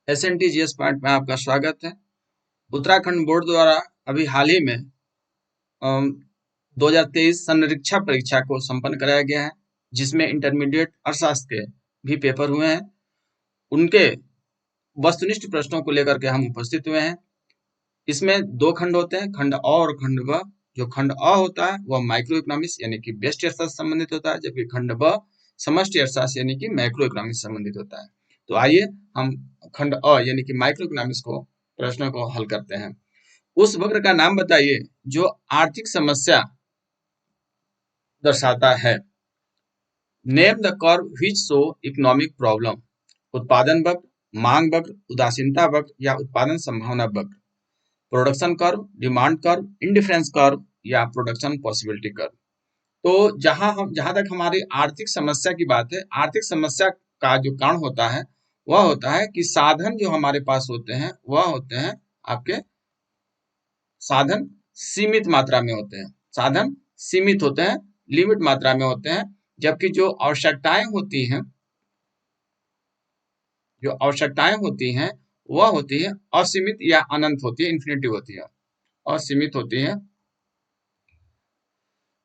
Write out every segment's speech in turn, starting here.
SNT GS point में आपका स्वागत है। उत्तराखंड बोर्ड द्वारा अभी हाल ही में 2023 संरीक्षा परीक्षा को संपन्न कराया गया है, जिसमें इंटरमीडिएट अर्थशास्त्र के भी पेपर हुए हैं। उनके वस्तुनिष्ठ प्रश्नों को लेकर के हम उपस्थित हुए हैं। इसमें दो खंड होते हैं, खंड अ और खंड ब। जो खंड अ होता है वह माइक्रो इकोनॉमिक्स यानी कि व्यष्टि अर्थशास्त्र से संबंधित होता है, जबकि खंड ब समष्टि अर्थशास्त्र यानी कि मैक्रो इकोनॉमिक्स से संबंधित होता है। तो आइए हम खंड अ यानी कि माइक्रो इकोनॉमिक्स को प्रश्नों को हल करते हैं। उस वक्र का नाम बताइए जो आर्थिक समस्या दर्शाता है। Name the curve which show economic problem. उत्पादन वक्र, मांग वक्र, उदासीनता वक्र या उत्पादन संभावना वक्र। Production curve, demand curve, indifference curve या प्रोडक्शन पॉसिबिलिटी कर्व। तो जहां तक हमारी आर्थिक समस्या की बात है, आर्थिक समस्या का जो कारण होता है वह होता है कि साधन जो हमारे पास होते हैं वह होते हैं आपके साधन सीमित मात्रा में होते हैं। साधन सीमित होते हैं, लिमिट मात्रा में होते हैं, जबकि जो आवश्यकताएं होती हैं वह होती है असीमित या अनंत होती है, इन्फिनिटी होती है, असीमित होती है।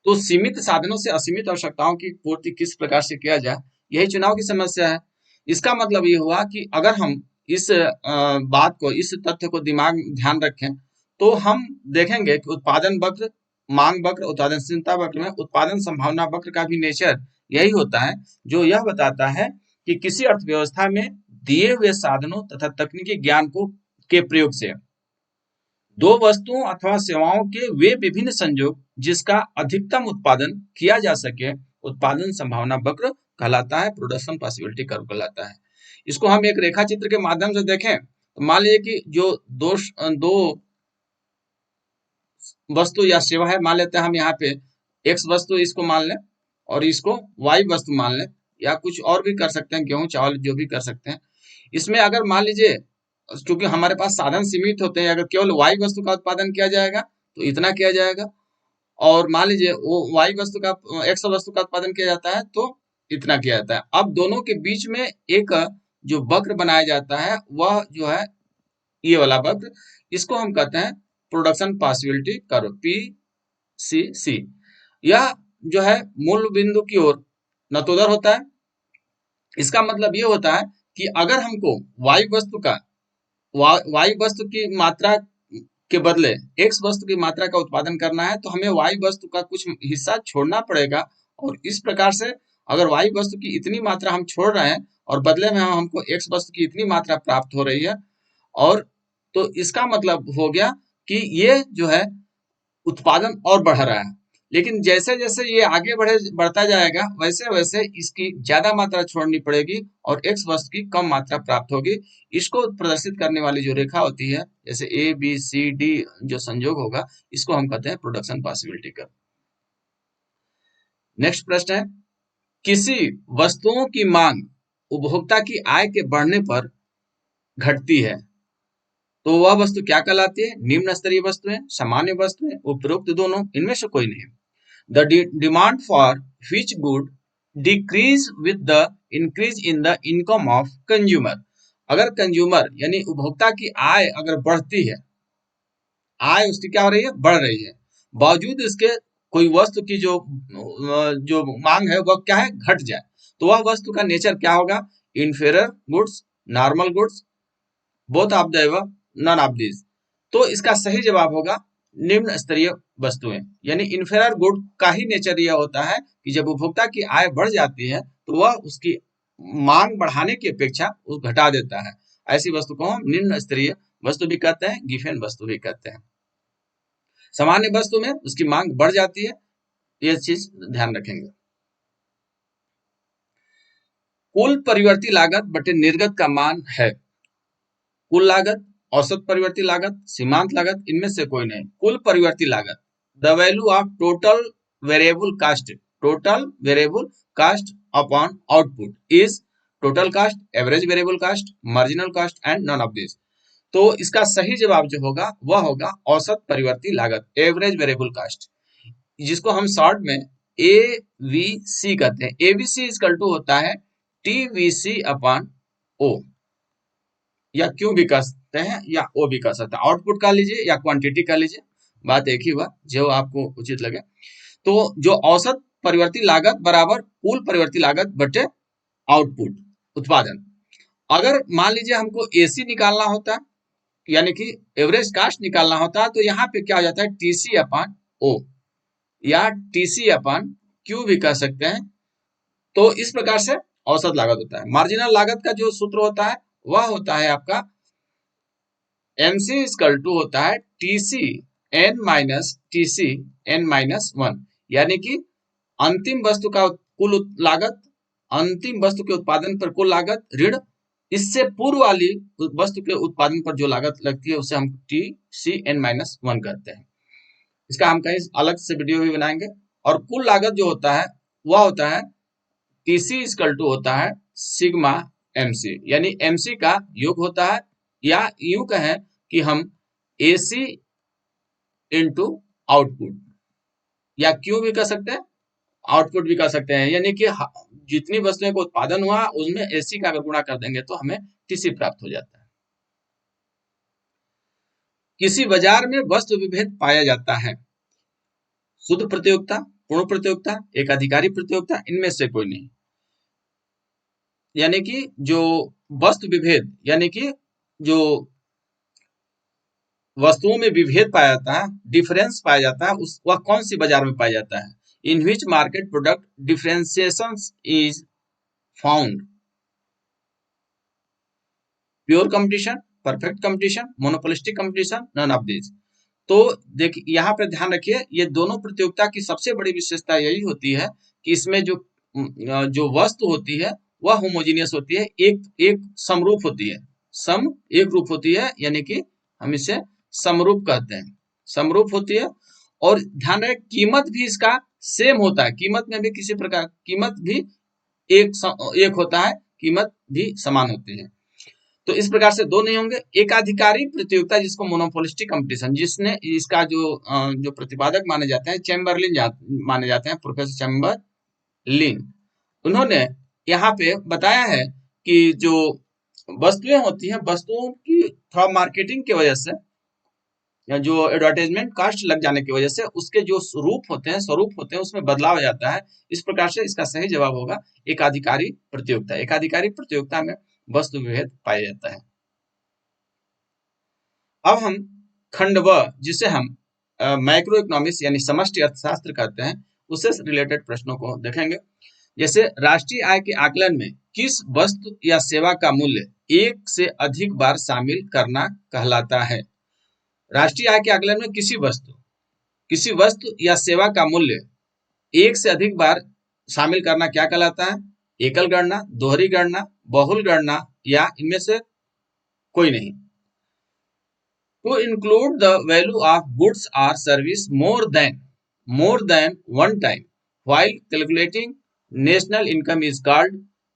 तो सीमित साधनों से असीमित आवश्यकताओं की पूर्ति किस प्रकार से किया जाए, यही चुनाव की समस्या है। इसका मतलब ये हुआ कि अगर हम इस बात को, इस तथ्य को ध्यान रखें तो हम देखेंगे कि उत्पादन वक्र, मांग वक्र, उत्पादनशीलता वक्र में उत्पादन संभावना वक्र का भी नेचर यही होता है, जो यह बताता है कि किसी अर्थव्यवस्था में दिए हुए साधनों तथा तकनीकी ज्ञान को के प्रयोग से दो वस्तुओं अथवा सेवाओं के वे विभिन्न संयोग जिसका अधिकतम उत्पादन किया जा सके, उत्पादन संभावना वक्र कहलाता है, प्रोडक्शन पॉसिबिलिटी कर्व कहलाता है। इसको हम एक रेखा चित्र के माध्यम से देखें तो मान लीजिए कि जो दो वस्तु या सेवा है, मान लेते हैं हम यहाँ पे एक्स वस्तु इसको मान लें और इसको वाई वस्तु मान लें, या कुछ और भी कर सकते हैं, गेहूं चावल जो भी कर सकते हैं। इसमें अगर मान लीजिए क्योंकि हमारे पास साधन सीमित होते हैं, अगर केवल वाई वस्तु का उत्पादन किया जाएगा तो इतना किया जाएगा, और मान लीजिए वो वाई वस्तु का एक्स वस्तु का उत्पादन किया जाता है तो इतना किया जाता है। अब दोनों के बीच में एक जो वक्र बनाया जाता है वह जो है ये वाला वक्र, इसको हम कहते हैं प्रोडक्शन पॉसिबिलिटी कर्व, PCC। यह जो है मूल बिंदु की ओर नतोदर होता है। इसका मतलब ये होता है कि अगर हमको वाई वस्तु की मात्रा के बदले एक्स वस्तु की मात्रा का उत्पादन करना है तो हमें वाई वस्तु का कुछ हिस्सा छोड़ना पड़ेगा, और इस प्रकार से अगर वाई वस्तु की इतनी मात्रा हम छोड़ रहे हैं और बदले में हमको एक्स वस्तु की इतनी मात्रा प्राप्त हो रही है, और तो इसका मतलब हो गया कि ये जो है उत्पादन और बढ़ रहा है। लेकिन जैसे जैसे ये आगे बढ़ता जाएगा वैसे वैसे इसकी ज्यादा मात्रा छोड़नी पड़ेगी और एक्स वस्तु की कम मात्रा प्राप्त होगी। इसको प्रदर्शित करने वाली जो रेखा होती है, जैसे ABCD जो संयोग होगा, इसको हम कहते हैं प्रोडक्शन पॉसिबिलिटी कर्व। नेक्स्ट प्रश्न है, किसी वस्तुओं की मांग उपभोक्ता की आय के बढ़ने पर घटती है तो वह वस्तु क्या कहलाती है? निम्न स्तरीय वस्तुएं, सामान्य वस्तुएं, उपरोक्त दोनों, इनमें से कोई नहीं। The demand for which good decrease with the increase in the income of consumer। अगर कंज्यूमर यानी उपभोक्ता की आय अगर बढ़ती है, आय उसकी क्या हो रही है? बढ़ रही है, बावजूद इसके कोई वस्तु की जो मांग है वह क्या है? घट जाए, तो वह वस्तु का नेचर क्या होगा? Inferior goods, normal goods, both of the non of this. तो इसका सही जवाब होगा निम्न स्तरीय वस्तुएं, यानी इंफीरियर गुड का ही नेचर यह होता है कि जब उपभोक्ता की आय बढ़ जाती है तो वह उसकी मांग बढ़ाने की अपेक्षा घटा देता है। ऐसी वस्तु को हम निम्न स्तरीय वस्तु भी कहते हैं, गिफेन वस्तु भी कहते हैं। सामान्य वस्तु में उसकी मांग बढ़ जाती है, यह चीज ध्यान रखेंगे। कुल परिवर्ती लागत बटे निर्गत का मान है। कुल लागत, औसत परिवर्ती लागत, सीमांत लागत, इनमें से कोई नहीं। कुल परिवर्ती लागत, the value of total variable cost upon output is total cost, average variable cost, marginal cost and none of this. तो इसका सही जवाब जो होगा वह होगा औसत परिवर्ती लागत, एवरेज वेरिएबल कास्ट, जिसको हम शॉर्ट में AVC कहते हैं। AVC इक्वल टू होता है TVC अपॉन O। या क्यू भी कर सकते हैं या ओ भी कर सकते हैं। आउटपुट का लीजिए या क्वांटिटी का लीजिए, बात एक ही हुआ, जो आपको उचित लगे। तो जो औसत परिवर्ती लागत बराबर कुल परिवर्ती लागत बटे आउटपुट उत्पादन। अगर मान लीजिए हमको एसी निकालना होता है, यानी कि एवरेज कास्ट निकालना होता है, तो यहाँ पे क्या हो जाता है, टीसी अपान ओ या टीसी अपान क्यू भी कह सकते हैं। तो इस प्रकार से औसत लागत होता है। मार्जिनल लागत का जो सूत्र होता है वह होता है आपका MC इक्वल टू होता है TC n माइनस वन, यानी कि अंतिम वस्तु का कुल लागत, अंतिम वस्तु के उत्पादन पर कुल लागत ऋण इससे पूर्व वाली वस्तु के उत्पादन पर जो लागत लगती है उसे हम TCn-1 कहते हैं। इसका हम कहीं अलग से वीडियो भी बनाएंगे। और कुल लागत जो होता है वह होता है TC इक्वल टू होता है सिग्मा MC, यानी MC का योग होता है, या यूं कहें कि हम AC इंटू आउटपुट, या Q भी कह सकते हैं, आउटपुट भी कर सकते हैं, यानी कि जितनी वस्तुओं का उत्पादन हुआ उसमें एसी का अगर गुणा कर देंगे तो हमें टीसी प्राप्त हो जाता है। किसी बाजार में वस्तु विभेद पाया जाता है, शुद्ध प्रतियोगिता, पूर्ण प्रतियोगिता, एकाधिकारी प्रतियोगिता, इनमें से कोई नहीं। यानी कि जो वस्तु विभेद, यानी कि जो वस्तुओं में विभेद पाया जाता है, डिफरेंस पाया जाता है, उस वह कौन सी बाजार में पाया जाता है? In which market product differentiation is found? Pure competition, perfect competition, monopolistic competition, none of this. तो देखिए यहाँ पर ध्यान रखिए, ये दोनों प्रतियोगिता की सबसे बड़ी विशेषता यही होती है कि इसमें जो वस्तु होती है वह होमोजीनियस होती है, एक एक समरूप होती है, सम एक रूप होती है, यानी कि हम इसे समरूप कहते हैं, समरूप होती है। और ध्यान रहे कीमत भी इसका सेम होता है, कीमत में भी किसी प्रकार कीमत भी एक होता है, कीमत भी समान होती है। तो इस प्रकार से दो नहीं होंगे। एकाधिकारी प्रतियोगिता, जिसको मोनोपोलिस्टिक कंपटीशन, जिसने इसका जो प्रतिपादक माने जाते हैं चैम्बरलिन माने जाते हैं, प्रोफेसर चैम्बरलिन, उन्होंने यहाँ पे बताया है कि जो वस्तुएं होती हैं, वस्तुओं की थोड़ा मार्केटिंग की वजह से या जो एडवर्टाइजमेंट कास्ट लग जाने की वजह से उसके जो रूप होते हैं, स्वरूप होते हैं, उसमें बदलाव आ जाता है। इस प्रकार से इसका सही जवाब होगा एकाधिकारी प्रतियोगिता। एकाधिकारी प्रतियोगिता में वस्तु विभेद पाया जाता है। अब हम खंड व, जिसे हम माइक्रो इकोनॉमिक्स यानी समष्टि अर्थशास्त्र कहते हैं, उससे रिलेटेड प्रश्नों को देखेंगे। जैसे राष्ट्रीय आय के आकलन में किस वस्तु या सेवा का मूल्य एक से अधिक बार शामिल करना कहलाता है? राष्ट्रीय आय के आकलन में किसी वस्तु या सेवा का मूल्य एक से अधिक बार शामिल करना क्या कहलाता है? एकल गणना, दोहरी गणना, बहुल गणना, या इनमें से कोई नहीं। To include the value of goods or service more than one time while calculating national income is called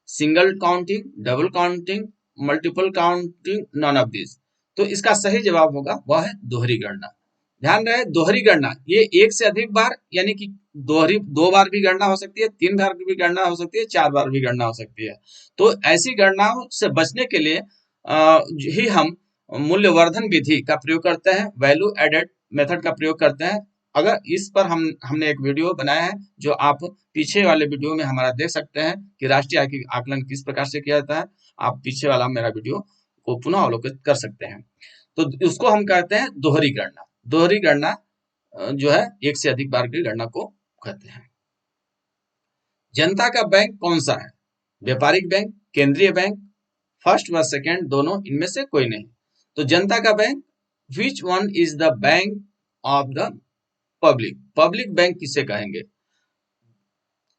single counting, double counting, multiple counting, none of these। तो इसका सही जवाब होगा वह है दोहरी गणना। ध्यान रहे दोहरी गणना ये एक से अधिक बार, यानी कि दो बार भी गणना हो सकती है, 3 बार भी गणना हो सकती है, 4 बार भी गणना हो सकती है। तो ऐसी गणनाओं से बचने के लिए ही हम मूल्यवर्धन विधि का प्रयोग करते हैं, वैल्यू एडेड मेथड का प्रयोग करते हैं। अगर इस पर हमने एक वीडियो बनाया है, जो आप पीछे वाले वीडियो में हमारा देख सकते हैं कि राष्ट्रीय आय का आकलन किस प्रकार से किया जाता है। आप पीछे वाला मेरा वीडियो को पुनः अवलोकित कर सकते हैं। तो उसको हम कहते हैं दोहरी गणना। दोहरी गणना जो है एक से अधिक बार की गणना को कहते हैं। जनता का बैंक कौन सा है? व्यापारिक बैंक, केंद्रीय बैंक, फर्स्ट व सेकेंड दोनों, इनमें से कोई नहीं। तो जनता का bank, which one is the bank of the public? Public bank किसे कहेंगे?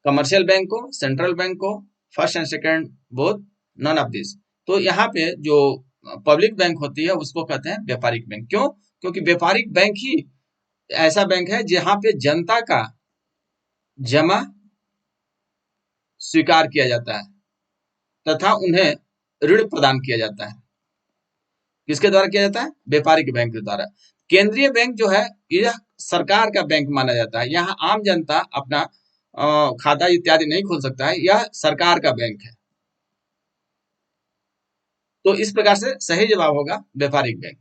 कमर्शियल बैंक को, सेंट्रल बैंक को, first and second both, none of this. तो यहाँ पे जो पब्लिक बैंक होती है उसको कहते हैं व्यापारिक बैंक। क्यों? क्योंकि व्यापारिक बैंक ही ऐसा बैंक है जहां पे जनता का जमा स्वीकार किया जाता है तथा उन्हें ऋण प्रदान किया जाता है। किसके द्वारा किया जाता है? व्यापारिक बैंक के द्वारा। केंद्रीय बैंक जो है यह सरकार का बैंक माना जाता है। यहाँ आम जनता अपना खाता इत्यादि नहीं खोल सकता है, यह सरकार का बैंक है। तो इस प्रकार से सही जवाब होगा व्यापारिक बैंक।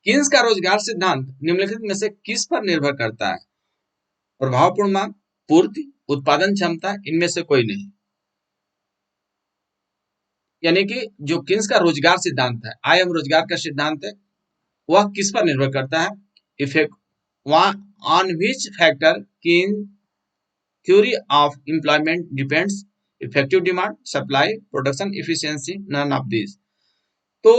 किन्स का रोजगार सिद्धांत निम्नलिखित में से किस पर निर्भर करता है? प्रभावपूर्ण मांग, पूर्ति, उत्पादन क्षमता, इनमें से कोई नहीं। यानी कि जो किन्स का रोजगार सिद्धांत है, आय एवं रोजगार का सिद्धांत है, वह किस पर निर्भर करता है? इफेक्ट ऑन विच फैक्टर किन theory of employment depends? Effective demand, supply, production efficiency, none of this. तो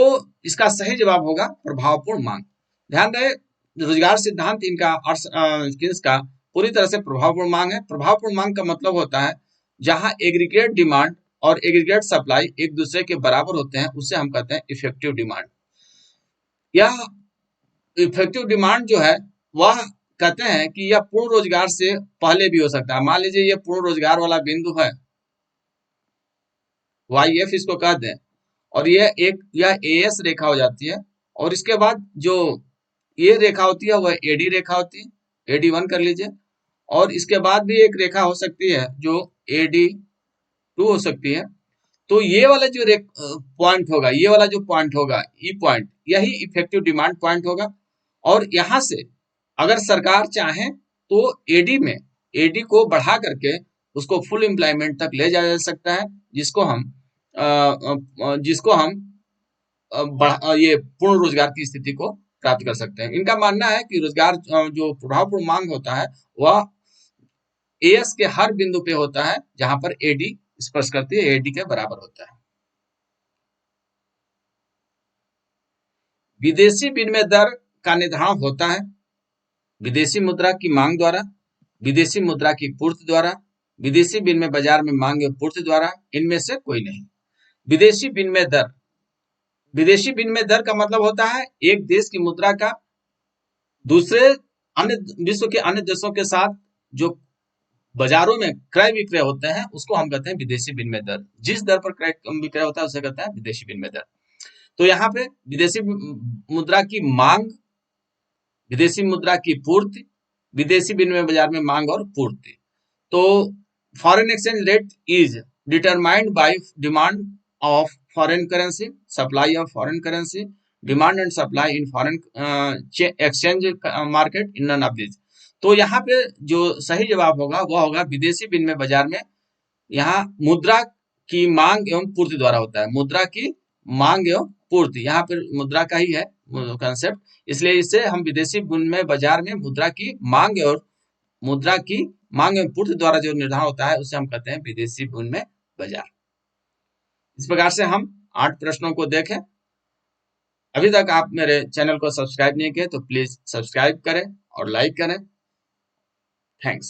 इसका सही जवाब होगा प्रभावपूर्ण मांग। ध्यान रहे, रोजगार सिद्धांत इनका किन्स का पूरी तरह से प्रभावपूर्ण मांग है। प्रभावपूर्ण मांग का मतलब होता है जहां एग्रीगेट डिमांड और एग्रीगेट सप्लाई एक दूसरे के बराबर होते हैं, उसे हम कहते हैं इफेक्टिव डिमांड। यह इफेक्टिव डिमांड जो है वह कहते हैं कि यह पूर्ण रोजगार से पहले भी हो सकता है। मान लीजिए यह पूर्ण रोजगार वाला बिंदु है, YF इसको कहते हैं, और यह AS रेखा हो जाती है, और इसके बाद जो ये रेखा होती है वह AD रेखा होती है, AD1 कर लीजिए, और इसके बाद भी एक रेखा हो सकती है जो AD2 हो सकती है। तो ये वाला जो पॉइंट होगा, ये वाला जो पॉइंट होगा, ई पॉइंट, यही इफेक्टिव डिमांड पॉइंट होगा। और यहां से अगर सरकार चाहे तो एडी में एडी को बढ़ा करके उसको फुल एम्प्लॉयमेंट तक ले जाया जा सकता है, जिसको हम ये पूर्ण रोजगार की स्थिति को प्राप्त कर सकते हैं। इनका मानना है कि रोजगार जो प्रभावपूर्ण मांग होता है वह एएस के हर बिंदु पे होता है जहां पर एडी स्पर्श करती है, एडी के बराबर होता है। विदेशी विनिमय दर का निर्धारण होता है विदेशी मुद्रा की मांग द्वारा, विदेशी मुद्रा की पूर्ति द्वारा, विदेशी विनिमय बाजार में मांग एवं पूर्ति द्वारा, इनमें से कोई नहीं। विदेशी विनिमय दर, विदेशी विनिमय दर का मतलब होता है एक देश की मुद्रा का दूसरे अन्य विश्व के अन्य देशों के साथ जो बाजारों में क्रय विक्रय होते हैं उसको हम कहते हैं विदेशी विनिमय दर। जिस दर पर क्रय विक्रय होता है उसे कहते हैं विदेशी विनिमय दर। तो यहाँ पे विदेशी मुद्रा की मांग, विदेशी मुद्रा की पूर्ति, विदेशी विनिमय बाजार में मांग और पूर्ति। तो foreign exchange rate is determined by demand of foreign currency, supply of foreign currency, demand and supply in foreign exchange market, in none of this. तो यहाँ पे जो सही जवाब होगा वह होगा विदेशी विनिमय बाजार में यहाँ मुद्रा की मांग एवं पूर्ति द्वारा होता है। मुद्रा की मांग एवं पूर्ति, यहाँ पर मुद्रा का ही है कंसेप्ट, इसलिए इसे हम विदेशी विनिमय बाजार में मुद्रा की मांग एवं पूर्ति द्वारा जो निर्धारण होता है उसे हम कहते हैं विदेशी विनिमय बाजार। इस प्रकार से हम 8 प्रश्नों को देखें। अभी तक आप मेरे चैनल को सब्सक्राइब नहीं किए तो प्लीज सब्सक्राइब करें और लाइक करें। थैंक्स।